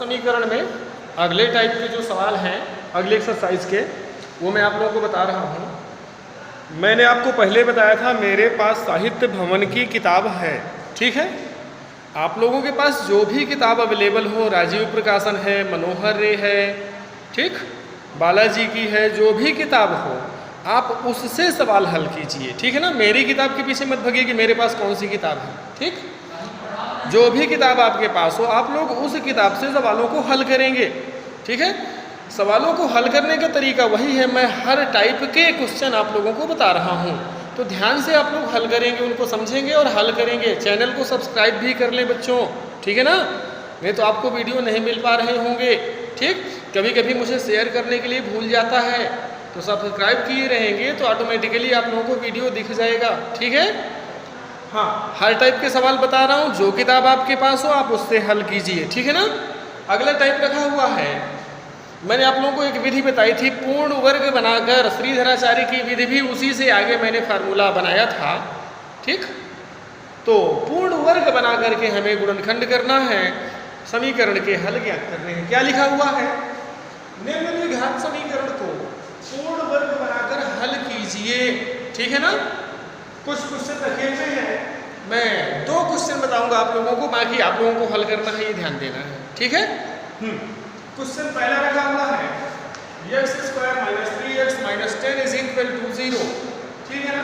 समीकरण में अगले टाइप के जो सवाल हैं अगले एक्सरसाइज के, वो मैं आप लोगों को बता रहा हूँ। मैंने आपको पहले बताया था मेरे पास साहित्य भवन की किताब है, ठीक है। आप लोगों के पास जो भी किताब अवेलेबल हो, राजीव प्रकाशन है, मनोहर रे है, ठीक, बालाजी की है, जो भी किताब हो आप उससे सवाल हल कीजिए, ठीक है ना। मेरी किताब के पीछे मत भागिए कि मेरे पास कौन सी किताब है, ठीक। जो भी किताब आपके पास हो आप लोग उस किताब से सवालों को हल करेंगे, ठीक है। सवालों को हल करने का तरीका वही है, मैं हर टाइप के क्वेश्चन आप लोगों को बता रहा हूँ, तो ध्यान से आप लोग हल करेंगे, उनको समझेंगे और हल करेंगे। चैनल को सब्सक्राइब भी कर लें बच्चों, ठीक है ना, नहीं तो आपको वीडियो नहीं मिल पा रहे होंगे, ठीक। कभी कभी मुझे शेयर करने के लिए भूल जाता है, तो सब्सक्राइब किए रहेंगे तो ऑटोमेटिकली आप लोगों को वीडियो दिख जाएगा, ठीक है। हाँ, हर टाइप के सवाल बता रहा हूँ, जो किताब आपके पास हो आप उससे हल कीजिए, ठीक है ना। अगला टाइप रखा हुआ है, मैंने आप लोगों को एक विधि बताई थी पूर्ण वर्ग बनाकर, श्रीधराचार्य की विधि भी उसी से आगे मैंने फार्मूला बनाया था, ठीक। तो पूर्ण वर्ग बना करके हमें गुणनखंड करना है, समीकरण के हल ज्ञात करने हैं। क्या लिखा हुआ है, निम्नलिखित समीकरण को पूर्ण वर्ग बनाकर हल कीजिए, ठीक है ना। कुछ क्वेश्चन रखे हुए हैं, मैं 2 क्वेश्चन बताऊंगा आप लोगों को, बाकी आप लोगों को हल करना है, ये ध्यान देना है, ठीक है। क्वेश्चन पहला रखा हुआ है x² - 3x - 10 = 0, ठीक है ना।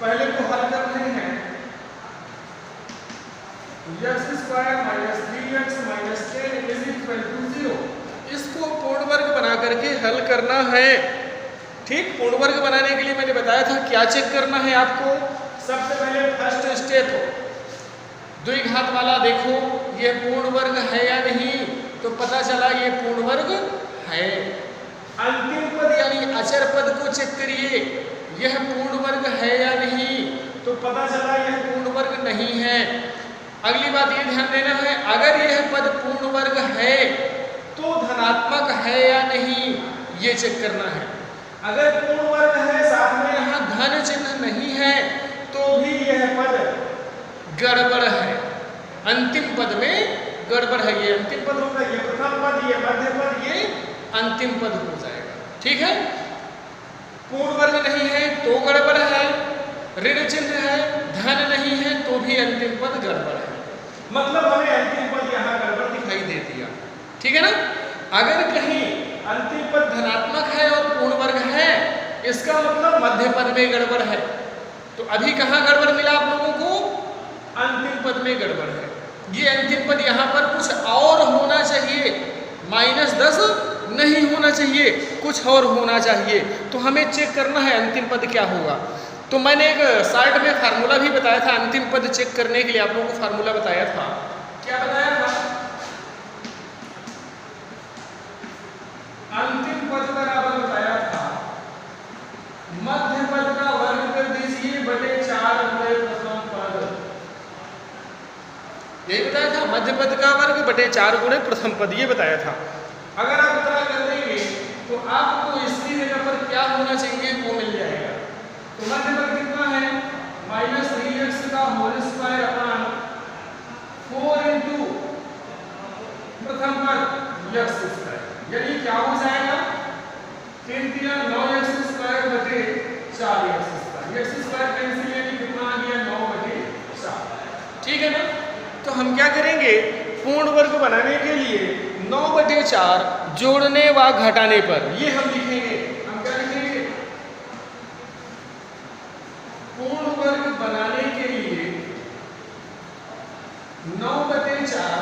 पहले को हल करते हैं, x² - 3x - 10 = 0, इसको पूर्ण वर्ग बना करके हल करना है, ठीक। पूर्ण वर्ग बनाने के लिए मैंने बताया था क्या चेक करना है आपको। सबसे पहले फर्स्ट स्टेप, द्विघात वाला देखो ये पूर्ण वर्ग है या नहीं, तो पता चला ये पूर्ण वर्ग है। अंतिम पद यानी अचर पद को चेक करिए, यह पूर्ण वर्ग है या नहीं, तो पता चला यह पूर्ण वर्ग नहीं है। अगली बात ये ध्यान देना है, अगर यह पद पूर्ण वर्ग है तो धनात्मक है या नहीं, ये चेक करना है। अगर पूर्ण वर्ग है, साथ में यहाँ धन चिन्ह नहीं है, तो भी यह पद गड़बड़ है, अंतिम पद में गड़बड़ है। ये अंतिम पद होगा, ये प्रथम पद, ये मध्य पद, ये अंतिम पद हो जाएगा, ठीक है। पूर्ण वर्ग नहीं है तो गड़बड़ है, ऋण चिन्ह है, धन नहीं है तो भी अंतिम पद गड़बड़ है, मतलब हमें अंतिम पद यहाँ गड़बड़ दिखाई दे दिया, ठीक है ना। अगर कहीं अंतिम पद धनात्मक है और पूर्ण वर्ग है, इसका मतलब मध्य पद में गड़बड़ है। तो अभी कहाँ गड़बड़ मिला आप लोगों को, अंतिम पद में गड़बड़ है। ये अंतिम पद यहाँ पर कुछ और होना चाहिए, -10 नहीं होना चाहिए, कुछ और होना चाहिए। तो हमें चेक करना है अंतिम पद क्या होगा। तो मैंने एक शार्ट में फार्मूला भी बताया था अंतिम पद चेक करने के लिए, आप लोगों को फार्मूला बताया था। क्या बताया था, अंतिम पद बराबर बताया था मध्य पद का वर्ग कर दीजिए बटे 4 गुणे प्रथम पद, यही बताया था, मध्य पद का वर्ग बटे 4 गुणे प्रथम पद, ये बताया था। अगर आप इतना कर देंगे तो आपको इसकी जगह पर क्या होना चाहिए वो मिल जाएगा। तो मध्य पद कितना है, -3x का होल स्क्वायर अपॉन 4 इंटू प्रथम पद x², यानी क्या हो जाएगा, 3 × 9x² बटे 4x², x² कैंसिल यानी कितना आ गया 9/4, ठीक है ना। तो हम क्या करेंगे, पूर्ण वर्ग बनाने के लिए 9/4 जोड़ने व घटाने पर ये हम लिखेंगे, हम क्या लिखेंगे, पूर्ण वर्ग बनाने के लिए 9/4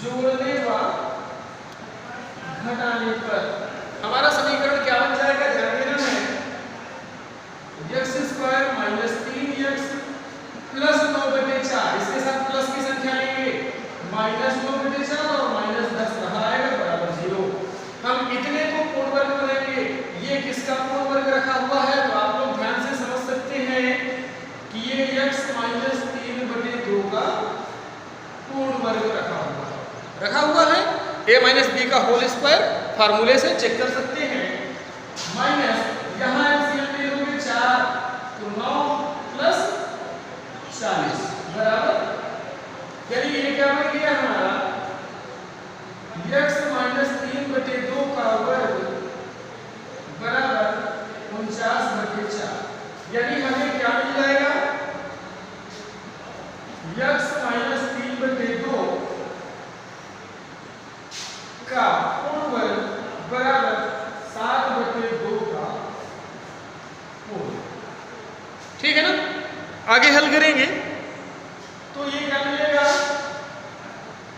जोड़ने व घटाने पर हमारा समीकरण क्या बन जाएगा, ध्यान देना है, x² - 3x + 9/4, इसके साथ प्लस की संख्या लेंगे, -9/4 और -10 रहा आएगा बराबर 0। हम इतने को पूर्ण वर्ग बनाएंगे, ये किसका पूर्ण वर्ग रखा हुआ है, तो आप लोग ध्यान से समझ सकते हैं कि ये x - 3/2 का पूर्ण वर्ग रखा हुआ है। a - b का होल स्क्वायर फार्मूले से चेक कर सकते हैं, माइनस यहाँ एलसीएम ले लोगे 4, तो 9 + 40 बराबर, यानी ये क्या बन गया हमारा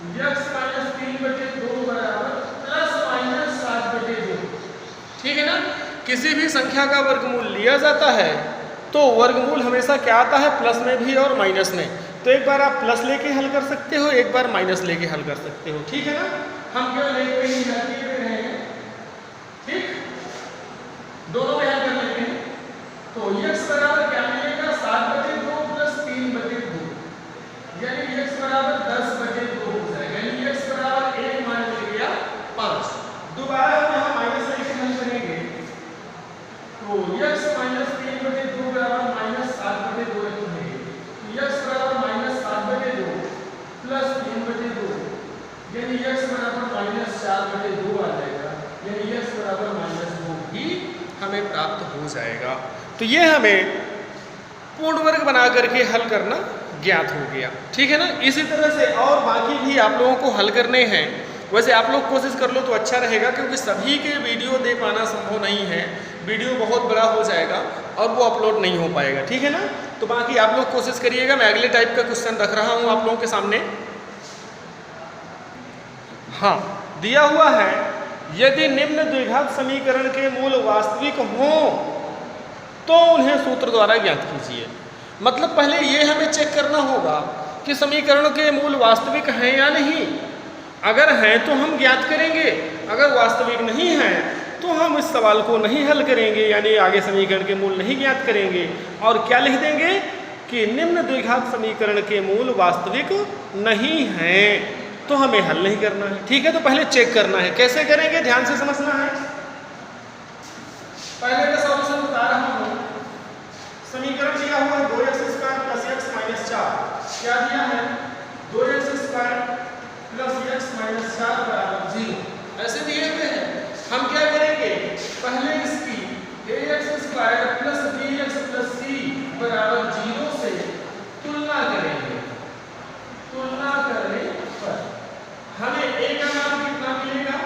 x माइनस 3/2 बराबर प्लस माइनस 7/2। ठीक है ना। किसी भी संख्या का वर्गमूल लिया जाता है तो वर्गमूल हमेशा क्या आता है, प्लस में भी और माइनस में। तो एक बार आप प्लस लेके हल कर सकते हो, एक बार माइनस लेके हल कर सकते हो। ठीक है ना। हम केवल एक पे ही हल कर रहे हैं। ठीक, दोनों में हल कर लेते हैं। तो x बराबर क्या मिलेगा, 7/2 प्लस 3/2, यानी x बराबर 10/2 हो जाएगा। यानी x बराबर 1 मान मिल गया 5। दोबारा हम यहाँ माइनस लेके हल करेंगे तो x माइनस 3/2 बराबर माइनस 7/2 लिखेंगे। तो x बराबर माइनस 7/2 प्लस 3/2, यानी x बराबर माइनस 4/2 आ जाएगा। यानी x बराबर माइनस 2 भी हमें प्राप्त हो जाएगा। तो ये हमें पूर्ण वर्ग बना करके हल करना ज्ञात हो गया। ठीक है ना। इसी तरह से और बाकी भी आप लोगों को हल करने हैं। वैसे आप लोग कोशिश कर लो तो अच्छा रहेगा, क्योंकि सभी के वीडियो दे पाना संभव नहीं है। वीडियो बहुत बड़ा हो जाएगा और वो अपलोड नहीं हो पाएगा। ठीक है ना। तो बाकी आप लोग कोशिश करिएगा। मैं अगले टाइप का क्वेश्चन रख रहा हूँ आप लोगों के सामने। हाँ, दिया हुआ है यदि निम्न द्विघात समीकरण के मूल वास्तविक हों तो उन्हें सूत्र द्वारा ज्ञात कीजिए। मतलब पहले ये हमें चेक करना होगा कि समीकरण के मूल वास्तविक हैं या नहीं। अगर हैं तो हम ज्ञात करेंगे, अगर वास्तविक नहीं हैं तो हम इस सवाल को नहीं हल करेंगे, यानी आगे समीकरण के मूल नहीं ज्ञात करेंगे। और क्या लिख देंगे कि निम्न द्विघात समीकरण के मूल वास्तविक नहीं हैं, तो हमें हल नहीं करना है। ठीक है। तो पहले चेक करना है। कैसे करेंगे, ध्यान से समझना है। पहले का सॉल्यूशन बता रहा हूं। समीकरण दिया हुआ है 2x² प्लस x माइनस 4। क्या दिया है, 2x² प्लस x माइनस 4 बराबर 0। ऐसे दिए हुए हैं। हम क्या करेंगे, पहले इसकी ax² plus bx plus c बराबर 0 से तुलना करेंगे। तुलना करने पर हमें a का मान कितना मिलेगा,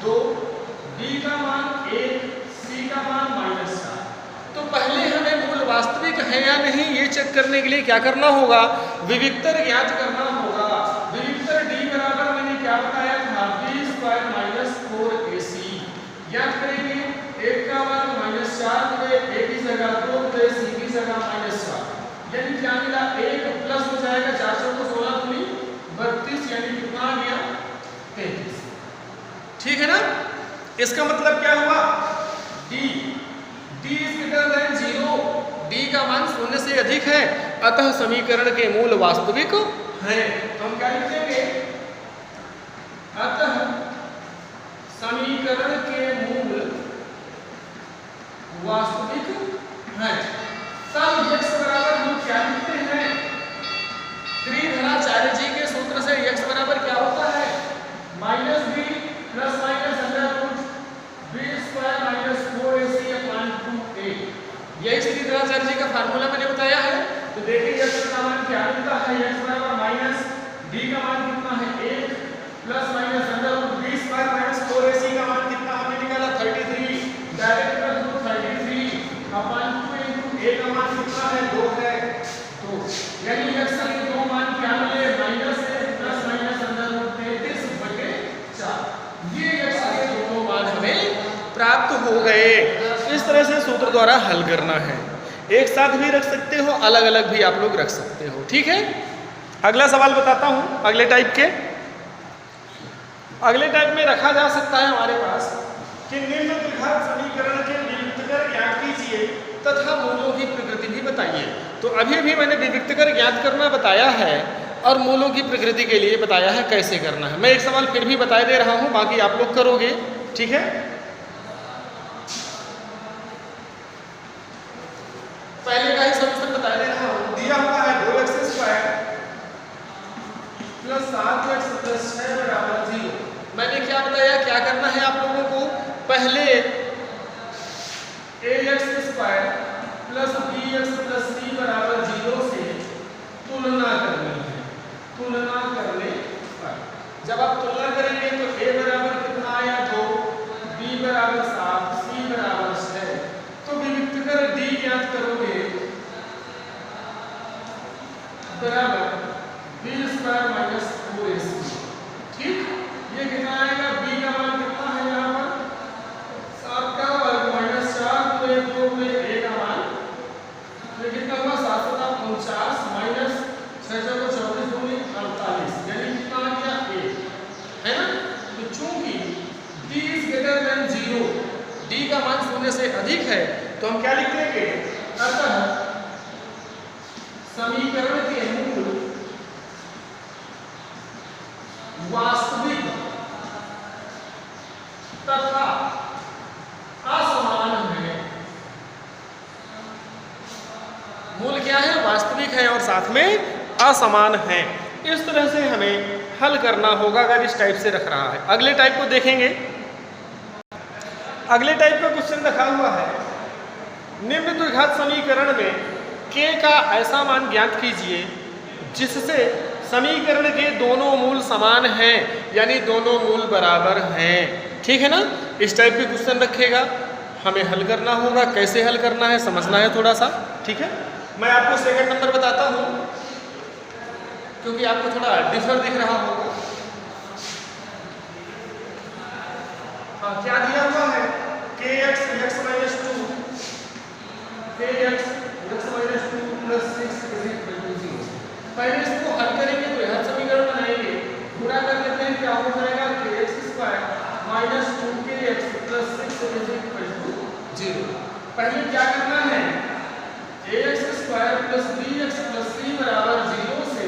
2, b का मान 1, c का मान -4। तो पहले हमें मूल वास्तविक है या नहीं ये चेक करने के लिए क्या करना होगा, विविक्तर ज्ञात करना होगा। विविक्तर d बराबर मैंने क्या बताया था, b² - 4ac ज्ञात करेंगे। 1 का मान -4 हुए, a की जगह 2 हुए, c की जगह -4, यानी क्या मिला, 1 प्लस हो जाएगा 4 को 16 दूनी 32, यानी कितना आ गया 33। ठीक है ना। इसका मतलब क्या हुआ, d is greater than 0, d का मान 0 से अधिक है, अतः समीकरण के मूल वास्तविक हैं। तो हम क्या लिख देंगे, अतः समीकरण के मूल वास्तविक हैं। तब x बराबर हम क्या लिखते हैं, 3 घना 4g के सूत्र से x बराबर क्या होता है, -b plus minus under root b² - 4ac/2a। यही 3 घना 4g का फार्मूला मैंने बताया है। तो देखिए x का मान क्या मिलता है, x बराबर माइनस d का मान कितना है 1 plus minus under root b² - 4ac का मान कितना हमने निकाला 33, डायरेक्ट कर दो 33/2 इनटू a का मान कितना है 2 है। तो यानी x के दो मान क्या मिले, माइनस से प्लस माइनस अंडर रूट 33/4। ये x के दोनों मान हमें प्राप्त हो गए। इस तरह से सूत्र द्वारा हल करना है। एक साथ भी रख सकते हो, अलग अलग भी आप लोग रख सकते हो। ठीक है। अगला सवाल बताता हूं। अगले टाइप में रखा जा सकता है हमारे पास कि निम्न द्विघात समीकरण के विविक्तकर ज्ञात कीजिए तथा मूलों की प्रकृति भी बताइए। तो अभी मैंने विविक्तकर ज्ञात करना बताया है और मूलों की प्रकृति के लिए बताया है कैसे करना है। मैं एक सवाल फिर भी बता दे रहा हूं, बाकी आप लोग करोगे। ठीक है। पहले का ही समीकरण बता दे रहा हूं। दिया हुआ है 2x² प्लस 7x प्लस 6 बराबर 0। मैंने क्या बताया, क्या करना है आप लोगों को, पहले ax² plus bx plus c बराबर 0 से तुलना करनी है। तुलना करने पर जब आप तुलना करेंगे तो a बराबर कितना आया 2, b बराबर 7, c बराबर 6। तो विविक्तकर d ज्ञात करोगे बराबर b² - 4ac। अधिक है तो हम क्या लिख देंगे, अतः समीकरण के मूल वास्तविक तथा असमान है। मूल क्या है, वास्तविक है और साथ में असमान है। इस तरह से हमें हल करना होगा अगर इस टाइप से रख रहा है। अगले टाइप को देखेंगे। अगले टाइप का क्वेश्चन रखा हुआ है, निम्न द्विघात समीकरण में k का ऐसा मान ज्ञात कीजिए जिससे समीकरण के दोनों मूल समान हैं, यानी दोनों मूल बराबर हैं। ठीक है ना, इस टाइप के क्वेश्चन रखेगा, हमें हल करना होगा। कैसे हल करना है समझना है थोड़ा सा। ठीक है, मैं आपको सेकंड नंबर बताता हूँ क्योंकि आपको थोड़ा डिफर दिख रहा होगा। हाँ, क्या दिया हुआ है, kx x minus 2 kx x minus 2 plus 6 0। पहले इसको हल करेंगे तो यह समीकरण बनाएंगे, गुणा कर लेते हैं, क्या हो जाएगा kx square minus 2kx plus 6 0। पहले क्या करना है, ax square plus bx plus c बराबर 0 से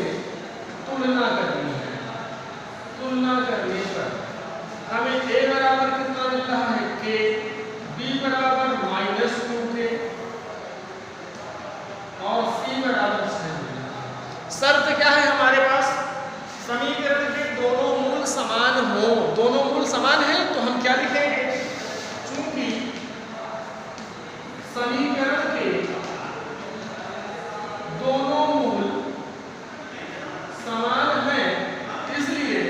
तुलना करनी है। तुलना करने पर हमें a बराबर कितना मिल रहा है k, b बराबर माइनस 2k और c बराबर 6। शर्त क्या है हमारे पास, समीकरण के दोनों मूल समान हो। दोनों मूल समान हैं तो हम क्या लिखेंगे, चूंकि समीकरण के दोनों मूल समान हैं, इसलिए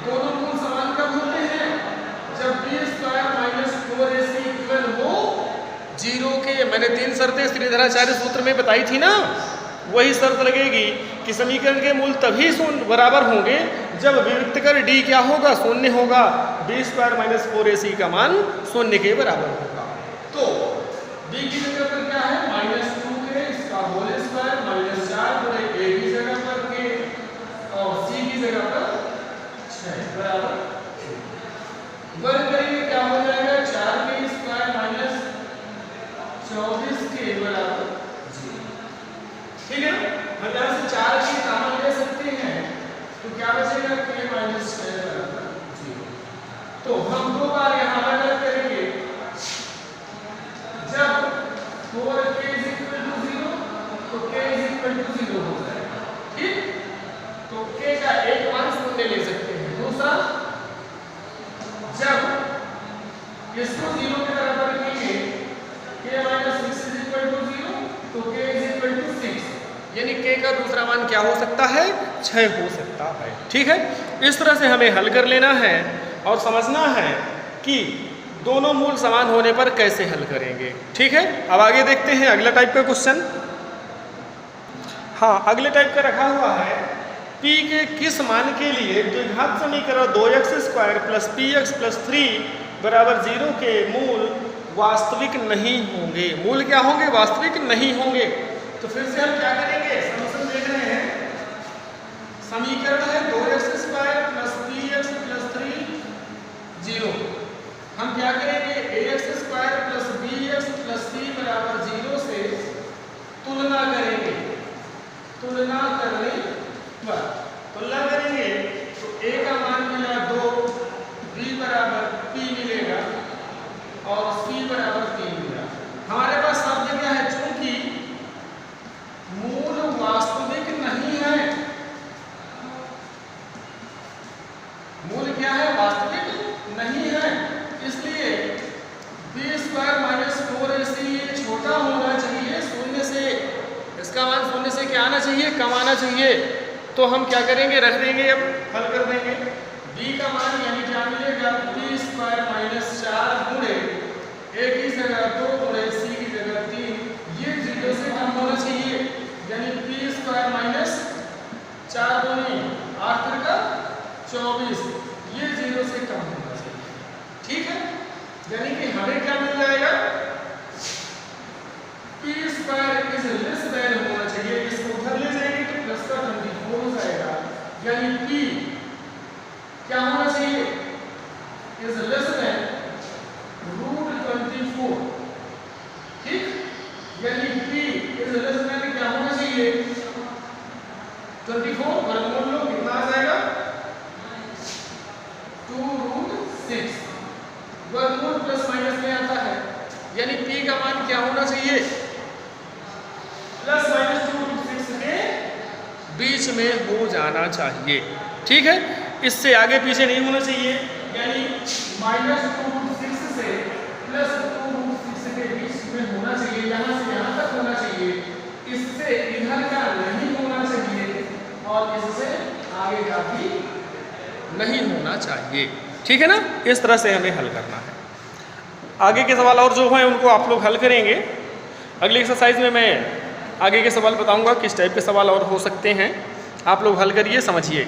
दोनों मूल समान कब होते हैं, जब b square minus 4ac equal हो 0 के। मैंने 3 शर्तें श्रीधराचार्य सूत्र में बताई थी ना, वही शर्त लगेगी कि समीकरण के मूल तभी बराबर होंगे जब विविक्त कर d क्या होगा, शून्य होगा। b स्क्वायर माइनस 4ac का मान शून्य के बराबर होगा। तो b की जगह पर क्या है, माइनस 2k, इसका होल स्क्वायर माइनस 4 गुणे a की जगह पर k और c की जगह पर 6 बराबर। वर्ग करेंगे क्या हो जाएगा, 4k स्क्वायर माइनस 24k बराबर 0। ठीक है ना, हम यहाँ से 4k कॉमन ले सकते हैं तो क्या बचेगा, k माइनस 6 बराबर 0। तो हम दो बार यहाँ अलग करेंगे, जब 4k is equal to 0 तो k is equal to 0 हो जाएगा। ठीक, तो k का एक मान शून्य ले सकते हैं। दूसरा, जब इसको 0 के बराबर करेंगे, k minus 6 is equal to 0 तो k is equal to 6, यानी k का दूसरा मान क्या हो सकता है, 6 हो सकता है। ठीक है, इस तरह से हमें हल कर लेना है और समझना है कि दोनों मूल समान होने पर कैसे हल करेंगे। ठीक है, अब आगे देखते हैं अगला टाइप का क्वेश्चन। हाँ, अगले टाइप का रखा हुआ है, p के किस मान के लिए द्विघात समीकरण 2x square plus px plus 3 बराबर 0 के मूल वास्तविक नहीं होंगे। मूल क्या होंगे, वास्तविक नहीं होंगे। तो फिर से हम क्या करेंगे, समीकरण देख रहे हैं, समीकरण है 2x square plus px plus 3 0। हम क्या करेंगे, ax square plus bx plus c बराबर 0 से तुलना करेंगे। तुलना करने पर तुलना करेंगे तो a का मान मिला 2, b बराबर p मिलेगा और c बराबर 3 मिला। हमारे पास शब्द क्या है, चूंकि मूल वास्तविक नहीं है। मूल क्या है, वास्तविक नहीं है, इसलिए b स्क्वायर माइनस 4ac ये छोटा होना चाहिए शून्य से। इसका मान शून्य से क्या आना चाहिए, कम आना चाहिए। तो हम क्या करेंगे, रख देंगे, अब हल कर देंगे। b का मान यानी क्या मिलेगा, b स्क्वायर माइनस 4 गुणे a की जगह 2 गुणे c की जगह 3, ये 0 से कम होना चाहिए, यानी p स्क्वायर माइनस 4 गुणे 8 का 24, ये 0 से कम होना चाहिए। ठीक है, यानी कि हमें क्या मिल जाएगा, p square is less than होना चाहिए। इसको उधर ले जाएंगे तो प्लस का 24 हो जाएगा, यानी p क्या होना चाहिए, इज लेस देन √24। 2√6 वर्गमूल प्लस माइनस में आता है, यानी p का मान क्या होना चाहिए, प्लस माइनस 2√6 के बीच में हो जाना चाहिए। ठीक है, इससे आगे पीछे नहीं होना चाहिए, यानी माइनस 2√6 से प्लस 2√6 के बीच में होना चाहिए, यहाँ से यहाँ तक होना चाहिए, इससे इधर का नहीं होना चाहिए और इससे आगे का भी नहीं होना चाहिए। ठीक है ना, इस तरह से हमें हल करना है। आगे के सवाल और जो हैं उनको आप लोग हल करेंगे। अगली एक्सरसाइज में मैं आगे के सवाल बताऊंगा किस टाइप के सवाल और हो सकते हैं, आप लोग हल करिए, समझिए।